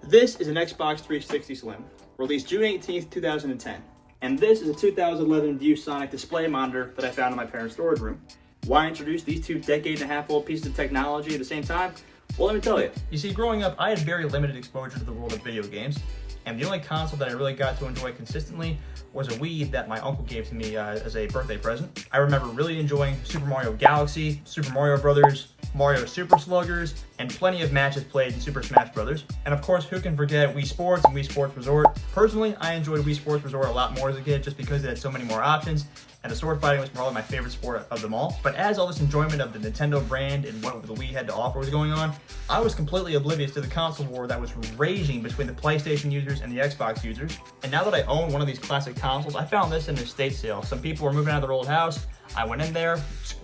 This is an Xbox 360 Slim, released June 18th, 2010. And this is a 2011 ViewSonic display monitor that I found in my parents' storage room. Why introduce these two decade-and-a-half-old pieces of technology at the same time? Well, let me tell you. You see, growing up, I had very limited exposure to the world of video games, and the only console that I really got to enjoy consistently was a Wii that my uncle gave to me as a birthday present. I remember really enjoying Super Mario Galaxy, Super Mario Brothers, Mario Super Sluggers, and plenty of matches played in Super Smash Brothers. And of course, who can forget Wii Sports and Wii Sports Resort? Personally, I enjoyed Wii Sports Resort a lot more as a kid just because it had so many more options, and the sword fighting was probably my favorite sport of them all. But as all this enjoyment of the Nintendo brand and what the Wii had to offer was going on, I was completely oblivious to the console war that was raging between the PlayStation users and the Xbox users. And now that I own one of these classic consoles, I found this in an estate sale. Some people were moving out of their old house. I went in there,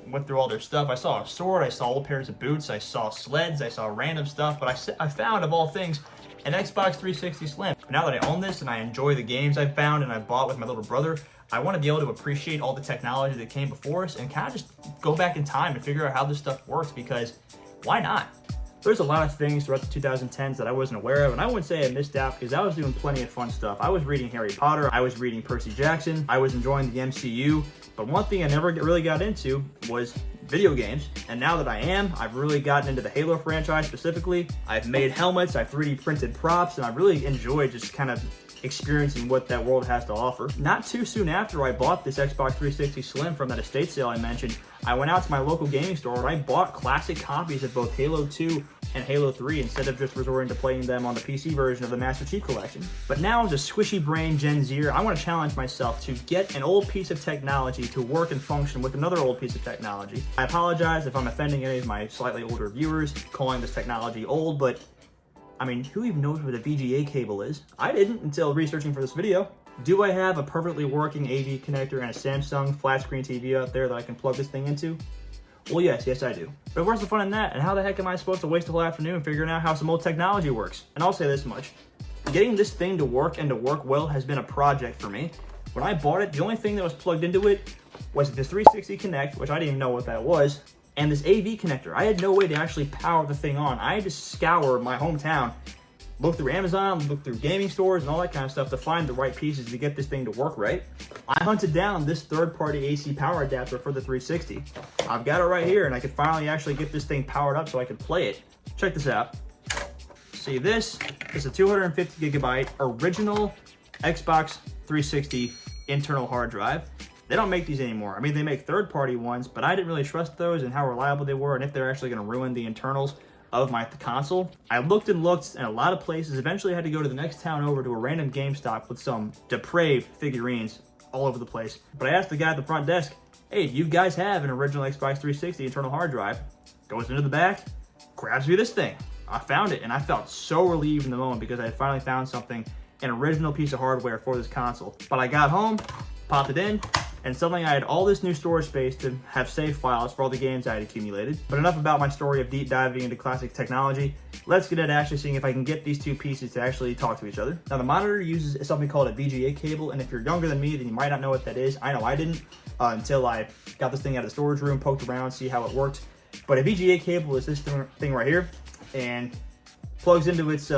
went through all their stuff. I saw a sword, I saw old pairs of boots, I saw sleds, I saw random stuff, but I found, of all things, an Xbox 360 Slim. Now that I own this and I enjoy the games I found and I bought with my little brother, I want to be able to appreciate all the technology that came before us and kind of just go back in time and figure out how this stuff works, because why not? There's a lot of things throughout the 2010s that I wasn't aware of, and I wouldn't say I missed out because I was doing plenty of fun stuff. I was reading Harry Potter, I was reading Percy Jackson, I was enjoying the MCU, but one thing I never really got into was video games. And now that I am, I've really gotten into the Halo franchise specifically. I've made helmets, I've 3D printed props, and I've really enjoyed just kind of experiencing what that world has to offer. Not too soon after I bought this Xbox 360 Slim from that estate sale I mentioned, I went out to my local gaming store and I bought classic copies of both Halo 2 and Halo 3 instead of just resorting to playing them on the PC version of the Master Chief Collection. But now, as a squishy brain Gen Zer, I want to challenge myself to get an old piece of technology to work and function with another old piece of technology. I apologize if I'm offending any of my slightly older viewers calling this technology old, but I mean, who even knows what a VGA cable is? I didn't until researching for this video. Do I have a perfectly working AV connector and a Samsung flat screen TV out there that I can plug this thing into? Well, yes I do. But where's the fun in that? And how the heck am I supposed to waste a whole afternoon figuring out how some old technology works? And I'll say this much. Getting this thing to work and to work well has been a project for me. When I bought it, the only thing that was plugged into it was the 360 Connect, which I didn't even know what that was, and this AV connector. I had no way to actually power the thing on. I had to scour my hometown, look through Amazon, look through gaming stores and all that kind of stuff to find the right pieces to get this thing to work right. I hunted down this third-party AC power adapter for the 360. I've got it right here, and I could finally actually get this thing powered up so I could play it. Check this out. See, this is a 250 gigabyte original Xbox 360 internal hard drive. They don't make these anymore. I mean, they make third-party ones, but I didn't really trust those and how reliable they were and if they're actually going to ruin the internals of my console. I looked and looked in a lot of places, eventually had to go to the next town over to a random GameStop with some depraved figurines all over the place. But I asked the guy at the front desk, hey, do you guys have an original Xbox 360 internal hard drive? Goes into the back, grabs me this thing. I found it, and I felt so relieved in the moment because I had finally found something, an original piece of hardware for this console. But I got home, popped it in, and suddenly I had all this new storage space to have save files for all the games I had accumulated. But enough about my story of deep diving into classic technology. Let's get at actually seeing if I can get these two pieces to actually talk to each other. Now, the monitor uses something called a VGA cable, and if you're younger than me, then you might not know what that is. I know I didn't until I got this thing out of the storage room, poked around, see how it worked. But a VGA cable is this thing right here, and plugs into its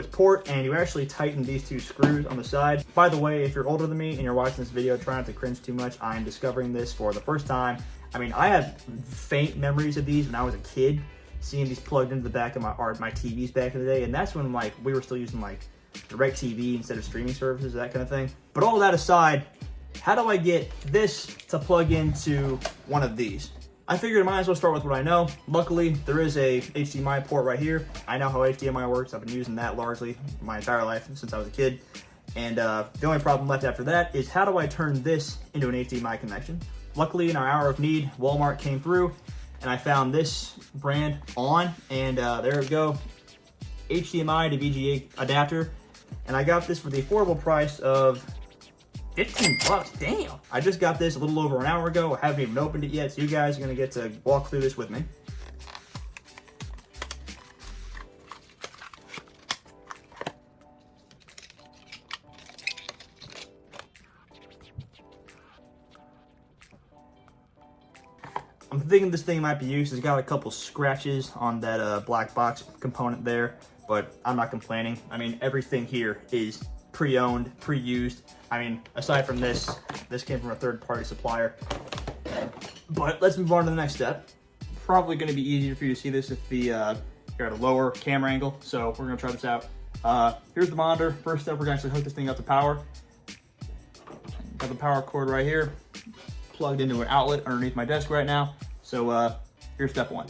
port, and you actually tighten these two screws on the side. By the way, if you're older than me and you're watching this video, try not to cringe too much. I'm discovering this for the first time. I mean, I have faint memories of these when I was a kid, seeing these plugged into the back of my TVs back in the day, and that's when like we were still using like DirecTV instead of streaming services, that kind of thing. But all that aside, how do I get this to plug into one of these? I figured I might as well start with what I know. Luckily, there is a HDMI port right here. I know how HDMI works. I've been using that largely my entire life since I was a kid. And the only problem left after that is how do I turn this into an HDMI connection? Luckily, in our hour of need, Walmart came through and I found this brand on, and there we go. HDMI to VGA adapter. And I got this for the affordable price of 15 bucks, damn. I just got this a little over an hour ago. I haven't even opened it yet, so you guys are gonna get to walk through this with me. I'm thinking this thing might be used. It's got a couple scratches on that black box component there. but I'm not complaining. I mean, everything here is pre-owned, pre-used. I mean, aside from this came from a third-party supplier. But let's move on to the next step. Probably going to be easier for you to see this if you're at a lower camera angle, so we're going to try this out. Here's the monitor. First step, we're going to actually hook this thing up to power. Got the power cord right here, plugged into an outlet underneath my desk right now. So here's step one.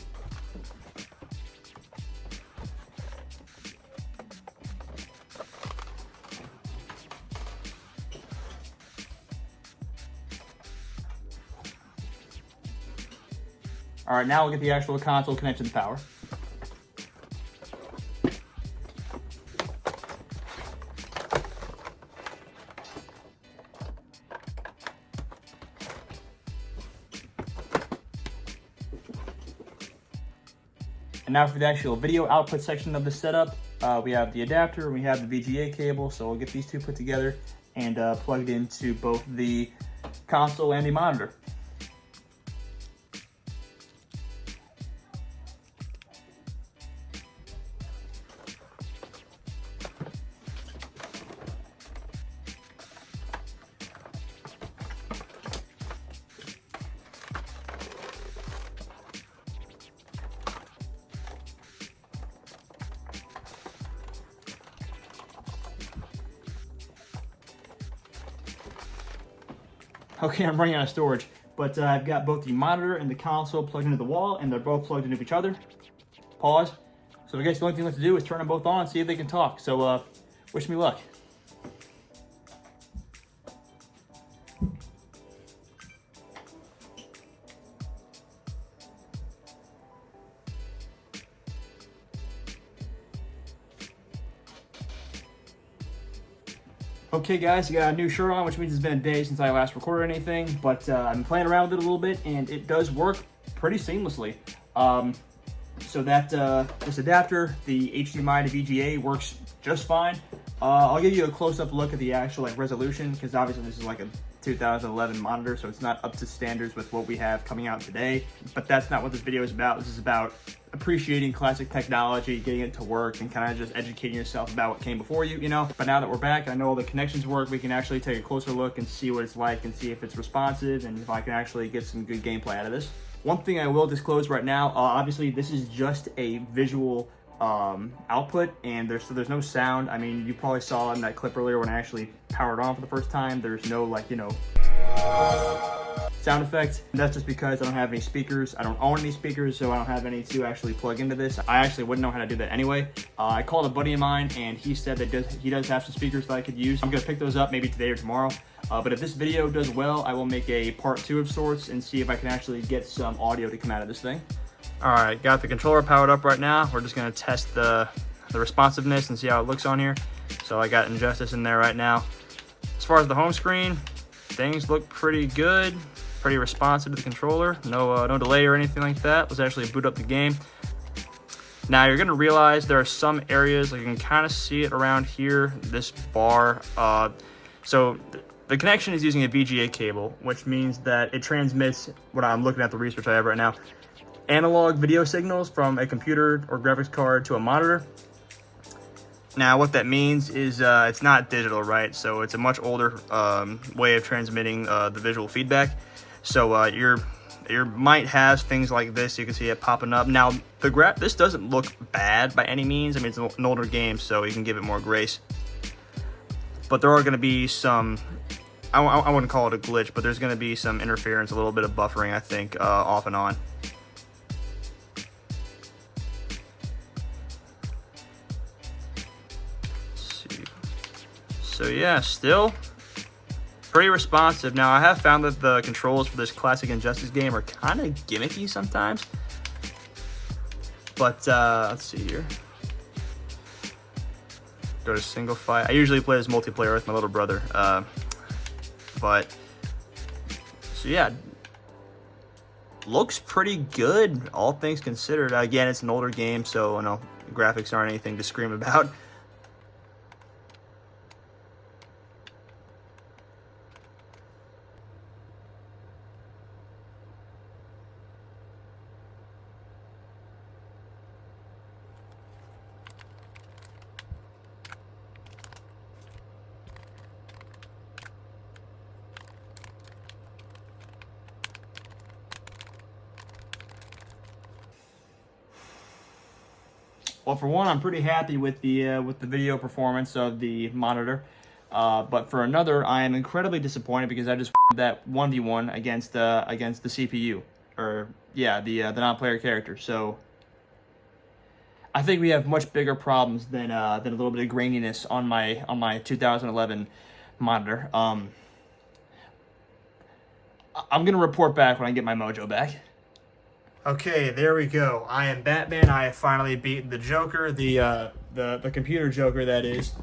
All right, now we'll get the actual console connected to the power. And now for the actual video output section of the setup, we have the adapter and we have the VGA cable. So we'll get these two put together and plugged into both the console and the monitor. Okay, I'm running out of storage, but I've got both the monitor and the console plugged into the wall, and they're both plugged into each other. Pause. So I guess the only thing left to do is turn them both on and see if they can talk. So wish me luck. Okay guys, I got a new shirt on, which means it's been a day since I last recorded anything, but I've been playing around with it a little bit, and it does work pretty seamlessly. So that this adapter, the HDMI to VGA, works just fine. I'll give you a close-up look at the actual resolution, because obviously this is like a 2011 monitor, so it's not up to standards with what we have coming out today. But that's not what this video is about. This is about appreciating classic technology, getting it to work, and kind of just educating yourself about what came before you, you know. But now that we're back, I know all the connections work, we can actually take a closer look and see what it's like and see if it's responsive and if I can actually get some good gameplay out of this. One thing I will disclose right now, obviously this is just a visual output, and there's no sound. I mean, you probably saw in that clip earlier when I actually powered on for the first time, there's no sound effect. That's just because I don't have any speakers. I don't own any speakers, so I don't have any to actually plug into this. I actually wouldn't know how to do that anyway. I called a buddy of mine, and he said that he does have some speakers that I could use. I'm gonna pick those up maybe today or tomorrow. But if this video does well, I will make a part 2 of sorts and see if I can actually get some audio to come out of this thing. All right, got the controller powered up right now. We're just gonna test the responsiveness and see how it looks on here. So I got Injustice in there right now. As far as the home screen, things look pretty good, pretty responsive to the controller. No delay or anything like that. Let's actually boot up the game. Now you're gonna realize there are some areas, like you can kind of see it around here, this bar. So the connection is using a VGA cable, which means that it transmits, what I'm looking at the research I have right now, analog video signals from a computer or graphics card to a monitor. Now what that means is it's not digital, right? So it's a much older way of transmitting the visual feedback. So your might have things like this. You can see it popping up. Now this doesn't look bad by any means. I mean, it's an older game, so you can give it more grace. But there are going to be some, I wouldn't call it a glitch, but there's going to be some interference, a little bit of buffering, I think, off and on. So yeah, still pretty responsive. Now I have found that the controls for this classic Injustice game are kind of gimmicky sometimes. But let's see here. Go to single file. I usually play this multiplayer with my little brother. So yeah, looks pretty good, all things considered. Again, it's an older game, so graphics aren't anything to scream about. Well, for one, I'm pretty happy with the video performance of the monitor. But for another, I am incredibly disappointed because I just that 1v1 against the CPU, or yeah, the non-player character. So I think we have much bigger problems than a little bit of graininess on my 2011 monitor. I'm gonna report back when I get my mojo back. Okay, there we go. I am Batman. I have finally beaten the Joker, the computer Joker, that is.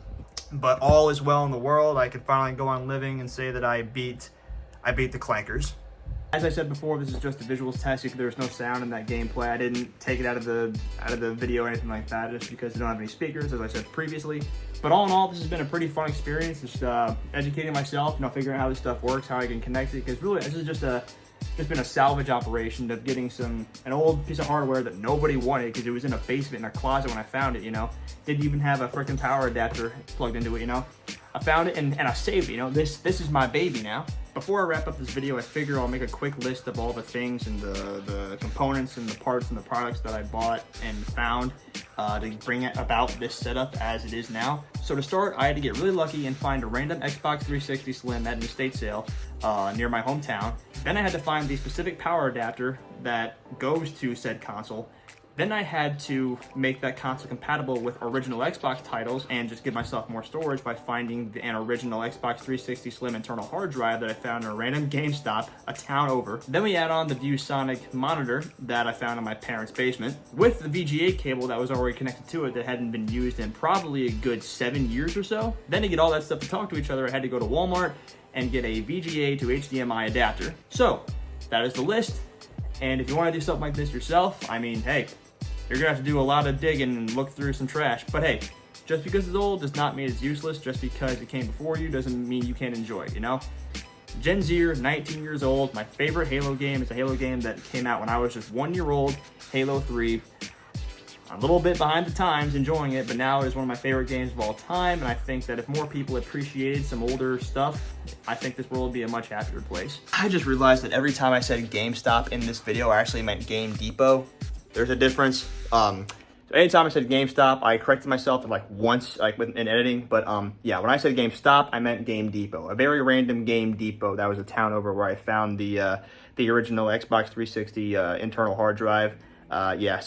But all is well in the world. I can finally go on living and say that I beat the Clankers. As I said before, this is just a visuals test. There's no sound in that gameplay. I didn't take it out of the video or anything like that, just because I don't have any speakers, as I said previously. But all in all, this has been a pretty fun experience. Just educating myself, figuring out how this stuff works, how I can connect it. Because really, this is just been a salvage operation of getting an old piece of hardware that nobody wanted because it was in a basement in a closet when I found it. Didn't even have a freaking power adapter plugged into it. I found it and I saved it. This is my baby now. Before I wrap up this video, I figure I'll make a quick list of all the things and the components and the parts and the products that I bought and found to bring it about this setup as it is now. So to start, I had to get really lucky and find a random Xbox 360 Slim at an estate sale near my hometown. Then I had to find the specific power adapter that goes to said console. Then I had to make that console compatible with original Xbox titles and just give myself more storage by finding an original Xbox 360 Slim internal hard drive that I found in a random GameStop a town over. Then we add on the ViewSonic monitor that I found in my parents' basement with the VGA cable that was already connected to it that hadn't been used in probably a good 7 years or so. Then to get all that stuff to talk to each other, I had to go to Walmart and get a VGA to HDMI adapter. So that is the list. And if you want to do something like this yourself, I mean, hey, you're gonna have to do a lot of digging and look through some trash. But hey, just because it's old does not mean it's useless. Just because it came before you doesn't mean you can't enjoy it, Gen Zer, 19 years old. My favorite Halo game is a Halo game that came out when I was just 1 year old, Halo 3. I'm a little bit behind the times enjoying it, but now it is one of my favorite games of all time. And I think that if more people appreciated some older stuff, I think this world would be a much happier place. I just realized that every time I said GameStop in this video, I actually meant Game Depot. There's a difference. So anytime I said GameStop, I corrected myself once, in editing. But yeah, when I said GameStop, I meant Game Depot. A very random Game Depot. That was a town over where I found the original Xbox 360 internal hard drive. Yeah,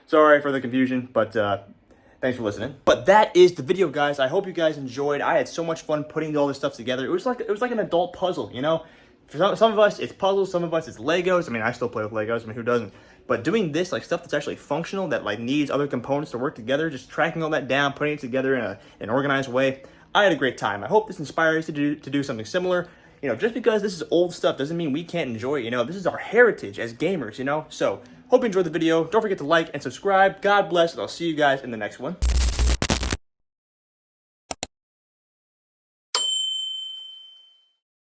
sorry for the confusion, but thanks for listening. But that is the video, guys. I hope you guys enjoyed. I had so much fun putting all this stuff together. It was like an adult puzzle, For some of us, it's puzzles. Some of us, it's Legos. I mean, I still play with Legos. I mean, who doesn't? But doing this, stuff that's actually functional, that needs other components to work together, just tracking all that down, putting it together in an organized way, I had a great time. I hope this inspires you to do something similar. Just because this is old stuff doesn't mean we can't enjoy it. This is our heritage as gamers. So hope you enjoyed the video. Don't forget to like and subscribe. God bless, and I'll see you guys in the next one.